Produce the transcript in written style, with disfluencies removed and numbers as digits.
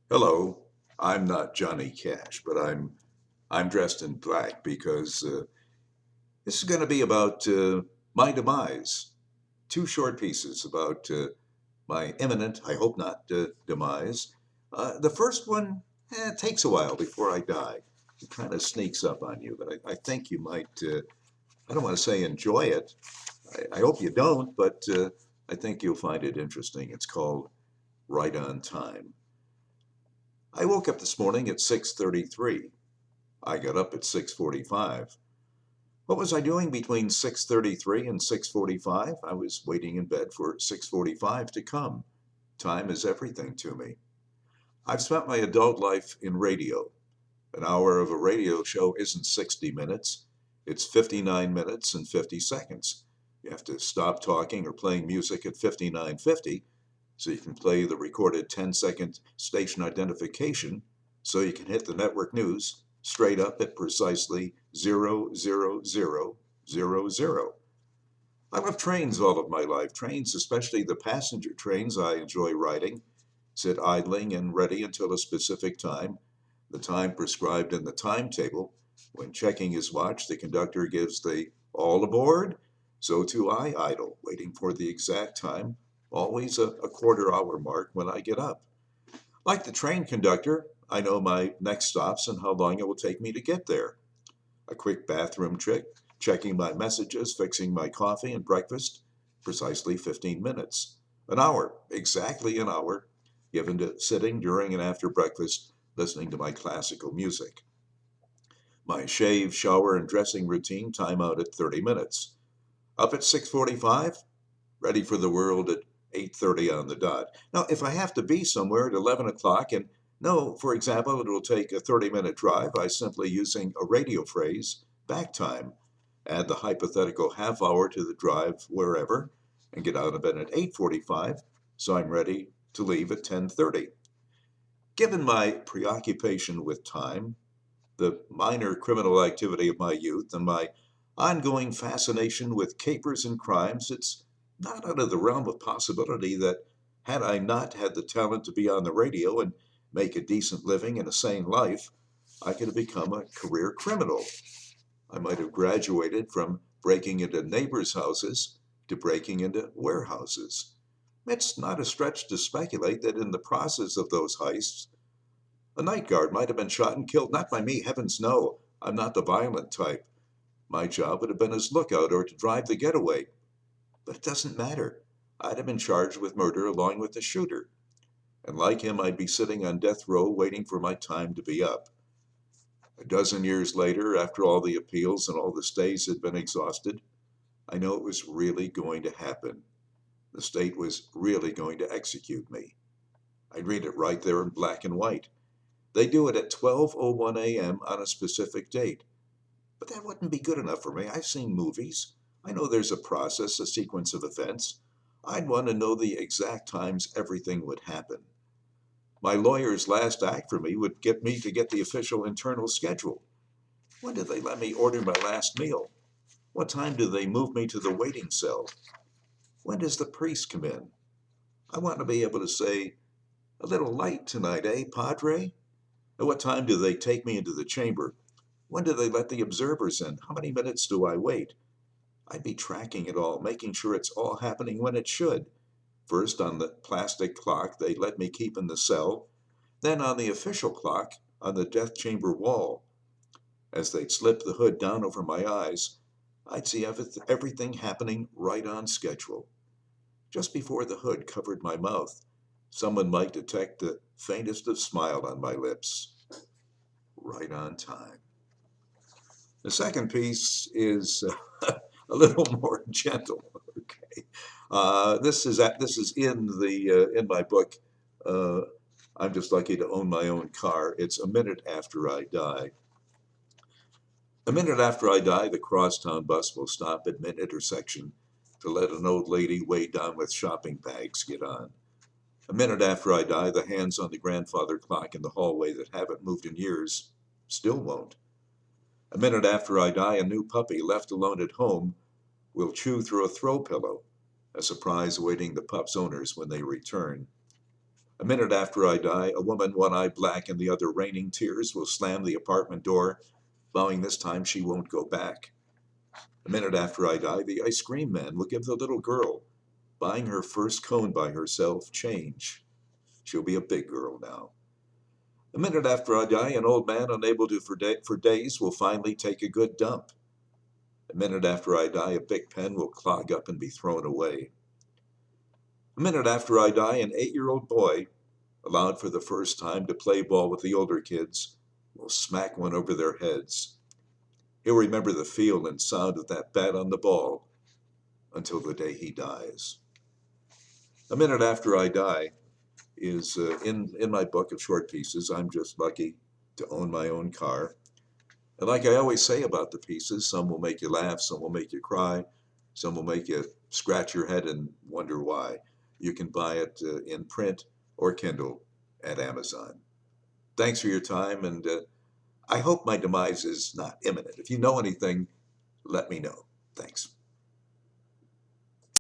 Hello, I'm not Johnny Cash, but I'm dressed in black because this is going to be about my demise. Two short pieces about my imminent, I hope not, demise. The first one takes a while before I die. It kind of sneaks up on you, but I think you might. I don't want to say enjoy it. I hope you don't, but I think you'll find it interesting. It's called Right on Time. I woke up this morning at 6:33. I got up at 6:45. What was I doing between 6:33 and 6:45? I was waiting in bed for 6:45 to come. Time is everything to me. I've spent my adult life in radio. An hour of a radio show isn't 60 minutes. It's 59 minutes and 50 seconds. You have to stop talking or playing music at 59:50 so you can play the recorded 10-second station identification so you can hit the network news straight up at precisely 00000. I love trains all of my life. Trains, especially the passenger trains, I enjoy riding. Sit idling and ready until a specific time, the time prescribed in the timetable. When checking his watch, the conductor gives the all aboard. So too I idle, waiting for the exact time, always a quarter hour mark when I get up. Like the train conductor, I know my next stops and how long it will take me to get there. A quick bathroom trick, checking my messages, fixing my coffee and breakfast, precisely 15 minutes. An hour, exactly an hour, given to sitting during and after breakfast listening to my classical music. My shave, shower, and dressing routine time out at 30 minutes. Up at 6:45, ready for the world at 8:30 on the dot. Now, if I have to be somewhere at 11 o'clock and know, for example, it will take a 30-minute drive, I simply using a radio phrase, back time, add the hypothetical half hour to the drive wherever, and get out of bed at 8:45, so I'm ready to leave at 10:30. Given my preoccupation with time, the minor criminal activity of my youth, and my ongoing fascination with capers and crimes, it's not out of the realm of possibility that had I not had the talent to be on the radio and make a decent living and a sane life, I could have become a career criminal. I might have graduated from breaking into neighbors' houses to breaking into warehouses. It's not a stretch to speculate that in the process of those heists, a night guard might have been shot and killed, not by me, heavens no. I'm not the violent type. My job would have been as lookout or to drive the getaway. But it doesn't matter. I'd have been charged with murder along with the shooter. And like him, I'd be sitting on death row waiting for my time to be up. A dozen years later, after all the appeals and all the stays had been exhausted, I know it was really going to happen. The state was really going to execute me. I'd read it right there in black and white. They do it at 12:01 a.m. on a specific date. But that wouldn't be good enough for me. I've seen movies. I know there's a process, a sequence of events. I'd want to know the exact times everything would happen. My lawyer's last act for me would get me to get the official internal schedule. When do they let me order my last meal? What time do they move me to the waiting cell? When does the priest come in? I want to be able to say, a little light tonight, eh, Padre? At what time do they take me into the chamber? When do they let the observers in? How many minutes do I wait? I'd be tracking it all, making sure it's all happening when it should. First on the plastic clock they let me keep in the cell, then on the official clock on the death chamber wall. As they'd slip the hood down over my eyes, I'd see everything happening right on schedule. Just before the hood covered my mouth, someone might detect the faintest of smile on my lips. Right on time. The second piece is a little more gentle. Okay, this is in my book. Uh, I'm just lucky to own my own car. It's a minute after I die. A minute after I die, the crosstown bus will stop at mid intersection to let an old lady weighed down with shopping bags get on. A minute after I die, the hands on the grandfather clock in the hallway that haven't moved in years still won't. A minute after I die, a new puppy left alone at home will chew through a throw pillow, a surprise awaiting the pup's owners when they return. A minute after I die, a woman, one eye black and the other raining tears, will slam the apartment door, vowing this time she won't go back. A minute after I die, the ice cream man will give the little girl, buying her first cone by herself, change. She'll be a big girl now. A minute after I die, an old man unable to for days will finally take a good dump. A minute after I die, a big pen will clog up and be thrown away. A minute after I die, an 8-year-old boy, allowed for the first time to play ball with the older kids, will smack one over their heads. He'll remember the feel and sound of that bat on the ball until the day he dies. A minute after I die is in my book of short pieces. I'm just lucky to own my own car. And like I always say about the pieces, some will make you laugh, some will make you cry, some will make you scratch your head and wonder why. You can buy it in print or Kindle at Amazon. Thanks for your time, and I hope my demise is not imminent. If you know anything, let me know. Thanks.